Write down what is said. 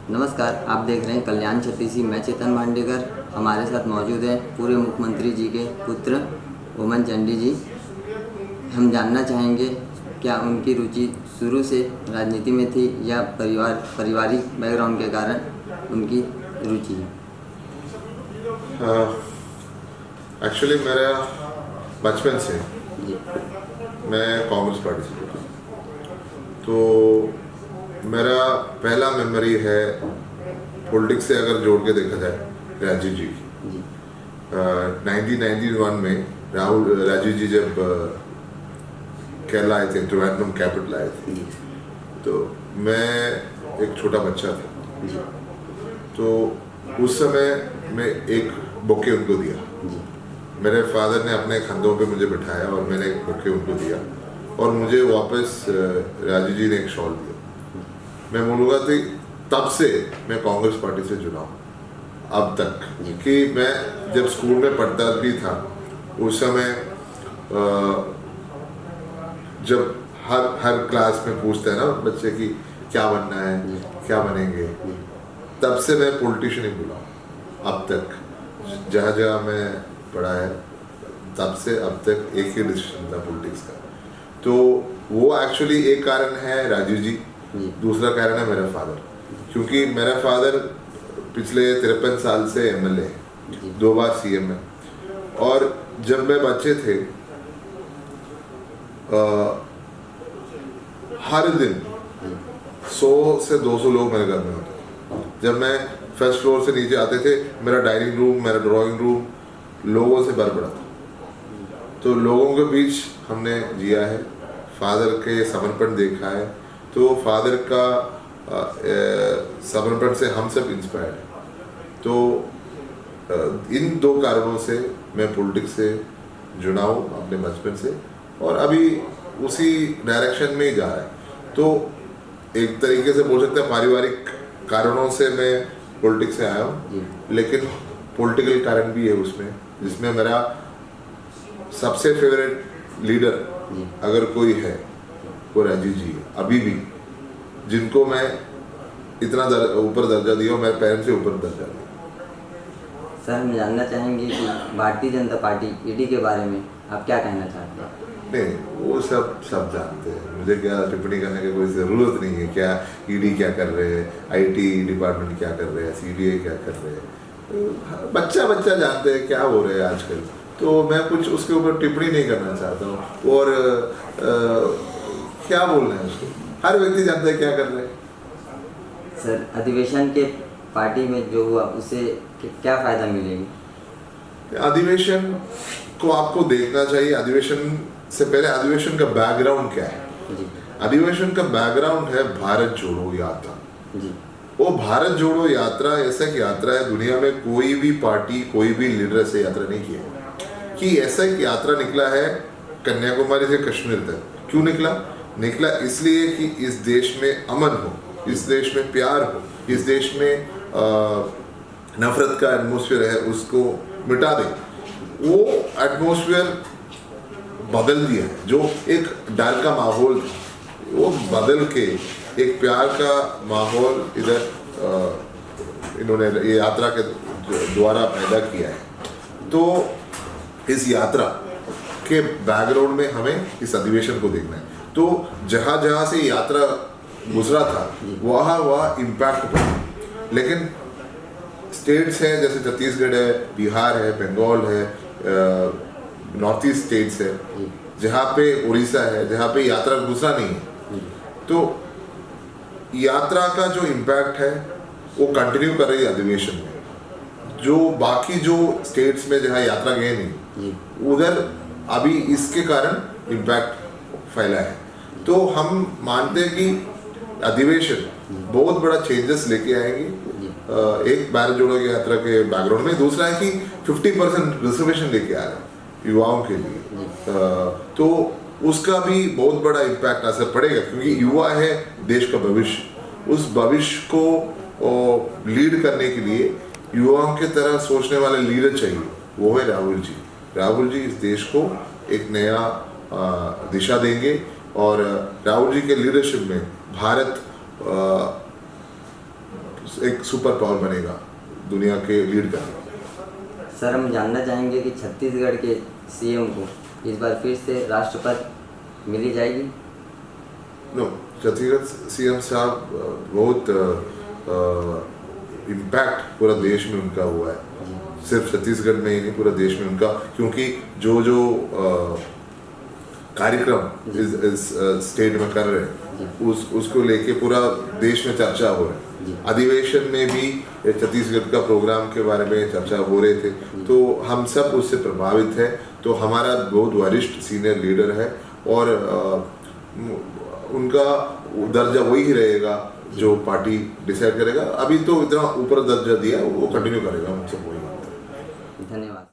नमस्कार, आप देख रहे हैं कल्याण छत्तीसी। मैं चेतन भांडेकर। हमारे साथ मौजूद हैं पूर्व मुख्यमंत्री जी के पुत्र ओमन चांडी जी। हम जानना चाहेंगे क्या उनकी रुचि शुरू से राजनीति में थी या पारिवारिक बैकग्राउंड के कारण उनकी रुचि है। एक्चुअली मेरा बचपन से जी मैं कांग्रेस पार्टी से जुड़ा, तो मेरा पहला मेमोरी है पॉलिटिक्स से अगर जोड़ के देखा जाए राजीव जी की। जी 1991 में राजीव जी जब केरला आए थे, ट्रिवेंड्रम कैपिटल आए थे, जी तो मैं एक छोटा बच्चा था। जी तो उस समय मैं एक बुके उनको दिया। जी मेरे फादर ने अपने कंधों पे मुझे बिठाया और मैंने एक बुके उनको दिया और मुझे वापस राजीव जी ने एक शॉल दिया। मैं बोलूँगा कि तब से मैं कांग्रेस पार्टी से जुड़ा हूँ अब तक, कि मैं जब स्कूल में पढ़ता भी था उस समय जब हर क्लास में पूछते हैं ना बच्चे की क्या बनना है, क्या बनेंगे, तब से मैं पॉलिटिशियन ही बोला हूँ अब तक। जहाँ जहाँ मैं पढ़ा है तब से अब तक एक ही डिसीजन था पॉलिटिक्स का। तो वो एक्चुअली एक कारण है राजीव जी, दूसरा कारण है मेरा फादर, क्योंकि मेरा फादर पिछले 53 साल से एमएलए है, 2 बार सीएम है। और जब मैं बच्चे थे हर दिन 100 से 200 लोग मेरे घर में होते थे। जब मैं फर्स्ट फ्लोर से नीचे आते थे, मेरा डाइनिंग रूम, मेरा ड्राइंग रूम लोगों से भर पड़ा था। तो लोगों के बीच हमने जिया है, फादर के समर्पण देखा है, तो फादर का समर्पण से हम सब इंस्पायर्ड हैं। तो इन 2 कारणों से मैं पॉलिटिक्स से जुड़ा हूँ अपने बचपन से, और अभी उसी डायरेक्शन में ही जा रहा है। तो एक तरीके से बोल सकते हैं पारिवारिक कारणों से मैं पॉलिटिक्स से आया हूँ, लेकिन पॉलिटिकल कारण भी है उसमें, जिसमें मेरा सबसे फेवरेट लीडर अगर कोई है वो राजीव जी है अभी भी, जिनको मैं इतना ऊपर दर्जा दिया, मेरे पेरेंट्स से ऊपर दर्जा दिया। सर, हम जानना चाहेंगे कि भारतीय जनता पार्टी ईडी के बारे में आप क्या कहना चाहते हैं। नहीं, वो सब जानते हैं, मुझे क्या टिप्पणी करने की कोई ज़रूरत नहीं है। क्या ईडी क्या कर रहे हैं, आईटी डिपार्टमेंट क्या कर रहे हैं, सीबीआई क्या कर रहे हैं, बच्चा जानते हैं क्या हो रहे हैं आजकल। तो मैं कुछ उसके ऊपर टिप्पणी नहीं करना चाहता हूँ। और क्या बोलना है उसको, हर व्यक्ति जानता है क्या कर रहे हैं। सर, अधिवेशन के पार्टी में जो हुआ उससे क्या फ़ायदा मिलेगी। अधिवेशन को आपको देखना चाहिए। अधिवेशन से पहले अधिवेशन का बैकग्राउंड क्या है। जी अधिवेशन का बैकग्राउंड है भारत जोड़ो यात्रा। जी वो भारत जोड़ो यात्रा ऐसा एक यात्रा है, दुनिया में कोई भी पार्टी, कोई भी लीडर ऐसे यात्रा नहीं किया कि ऐसा एक यात्रा निकला है कन्याकुमारी से कश्मीर तक। क्यों निकला इसलिए कि इस देश में अमन हो, इस देश में प्यार हो, इस देश में नफरत का एटमॉस्फेयर है उसको मिटा दे। वो एटमॉस्फेयर बदल दिया है। जो एक डर का माहौल था वो बदल के एक प्यार का माहौल इधर इन्होंने ये यात्रा के द्वारा पैदा किया है। तो इस यात्रा के बैकग्राउंड में हमें इस अधिवेशन को देखना है। तो जहाँ से यात्रा गुजरा था वहाँ इम्पैक्ट पड़ा। लेकिन स्टेट्स है जैसे छत्तीसगढ़ है, बिहार है, बंगाल है, नॉर्थ ईस्ट स्टेट्स है, जहाँ पे उड़ीसा है, जहाँ पे यात्रा गुजरा नहीं है। तो यात्रा का जो इम्पैक्ट है वो कंटिन्यू कर रही है अधिवेशन में। जो बाकी जो स्टेट्स में जहाँ यात्रा गए नहीं, उधर अभी इसके कारण इम्पैक्ट फैला है। तो हम मानते हैं कि अधिवेशन बहुत बड़ा चेंजेस लेके आएंगे। एक भारत जोड़ो यात्रा के बैकग्राउंड में, दूसरा है कि 50% रिजर्वेशन लेके आ रहे हैं युवाओं के लिए। तो उसका भी बहुत बड़ा इम्पैक्ट असर पड़ेगा, क्योंकि युवा है देश का भविष्य। उस भविष्य को लीड करने के लिए युवाओं की तरह सोचने वाले लीडर चाहिए, वो है राहुल जी। राहुल जी इस देश को एक नया दिशा देंगे, और राहुल जी के लीडरशिप में भारत एक सुपर पावर बनेगा दुनिया के लीड करने। सर हम जानना चाहेंगे कि छत्तीसगढ़ के सीएम को इस बार फिर से राष्ट्रपति मिली जाएगी। नो, छत्तीसगढ़ सीएम साहब बहुत इम्पैक्ट पूरा देश में उनका हुआ है, सिर्फ छत्तीसगढ़ में ही नहीं पूरा देश में उनका, क्योंकि जो कार्यक्रम इस स्टेट में कर रहे हैं उसको लेके पूरा देश में चर्चा हो रहा है। अधिवेशन में भी छत्तीसगढ़ का प्रोग्राम के बारे में चर्चा हो रहे थे, तो हम सब उससे प्रभावित है। तो हमारा बहुत वरिष्ठ सीनियर लीडर है और उनका दर्जा वही रहेगा जो पार्टी डिसाइड करेगा। अभी तो इतना ऊपर दर्जा दिया, वो कंटिन्यू करेगा, हम सब वही मानते हैं। धन्यवाद।